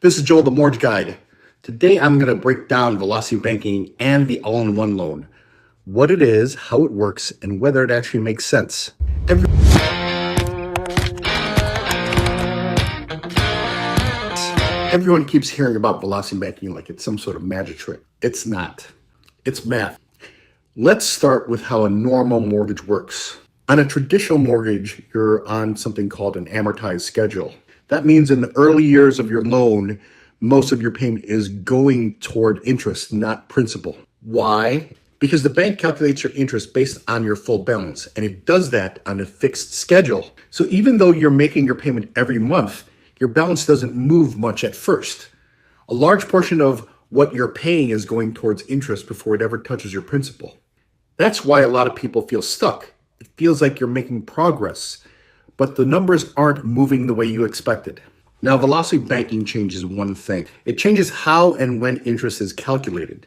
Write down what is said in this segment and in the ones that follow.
This is Joel, the Mortgage Guide. Today I'm going to break down Velocity Banking and the all-in-one loan, what it is, how it works, and whether it actually makes sense. Everyone keeps hearing about Velocity Banking like it's some sort of magic trick. It's not. It's math. Let's start with how a normal mortgage works. On a traditional mortgage, you're on something called an amortized schedule. That means in the early years of your loan, most of your payment is going toward interest, not principal. Why? Because the bank calculates your interest based on your full balance, and it does that on a fixed schedule. So even though you're making your payment every month, your balance doesn't move much at first. A large portion of what you're paying is going towards interest before it ever touches your principal. That's why a lot of people feel stuck. It feels like you're making progress, but the numbers aren't moving the way you expected. Now, Velocity Banking changes one thing. It changes how and when interest is calculated.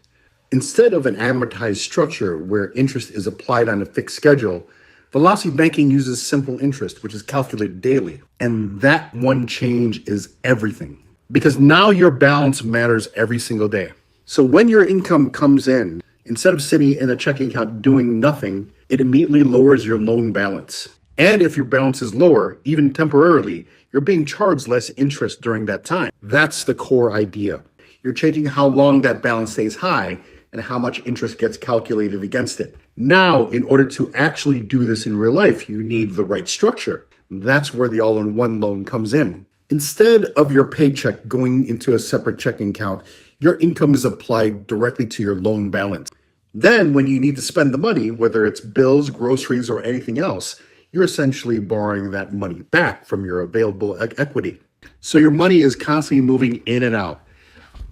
Instead of an amortized structure where interest is applied on a fixed schedule, Velocity Banking uses simple interest, which is calculated daily. And that one change is everything. Because now your balance matters every single day. So when your income comes in, instead of sitting in a checking account doing nothing, it immediately lowers your loan balance. And if your balance is lower, even temporarily, you're being charged less interest during that time. That's the core idea. You're changing how long that balance stays high and how much interest gets calculated against it. Now, in order to actually do this in real life, you need the right structure. That's where the all-in-one loan comes in. Instead of your paycheck going into a separate checking account, your income is applied directly to your loan balance. Then, when you need to spend the money, whether it's bills, groceries, or anything else, you're essentially borrowing that money back from your available equity. So your money is constantly moving in and out,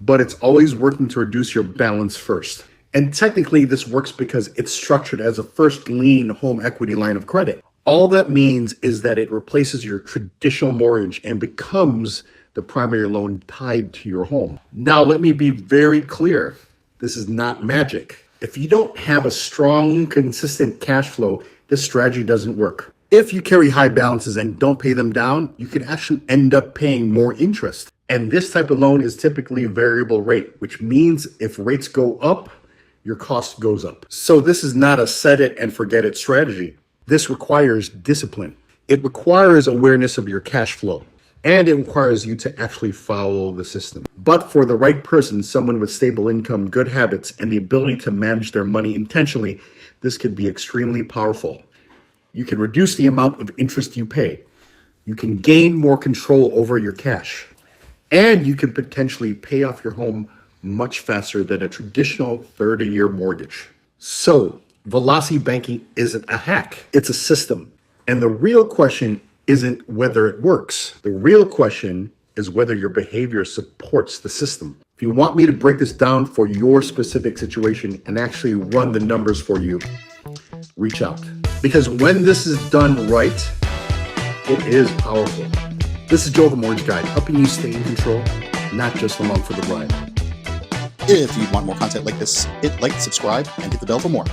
but it's always working to reduce your balance first. And technically, this works because it's structured as a first lien home equity line of credit. All that means is that it replaces your traditional mortgage and becomes the primary loan tied to your home. Now, let me be very clear. This is not magic. If you don't have a strong, consistent cash flow, this strategy doesn't work. If you carry high balances and don't pay them down, you can actually end up paying more interest. And this type of loan is typically variable rate, which means if rates go up, your cost goes up. So this is not a set it and forget it strategy. This requires discipline. It requires awareness of your cash flow. And it requires you to actually follow the system. But for the right person, someone with stable income, good habits, and the ability to manage their money intentionally, this could be extremely powerful. You can reduce the amount of interest you pay. You can gain more control over your cash. And you can potentially pay off your home much faster than a traditional 30-year mortgage. So, Velocity Banking isn't a hack. It's a system. And the real question isn't whether it works. The real question is whether your behavior supports the system. If you want me to break this down for your specific situation and actually run the numbers for you, reach out. Because when this is done right, it is powerful. This is Joel, the Mortgage Guide, helping you stay in control, not just along for the ride. If you want more content like this, hit like, subscribe, and hit the bell for more.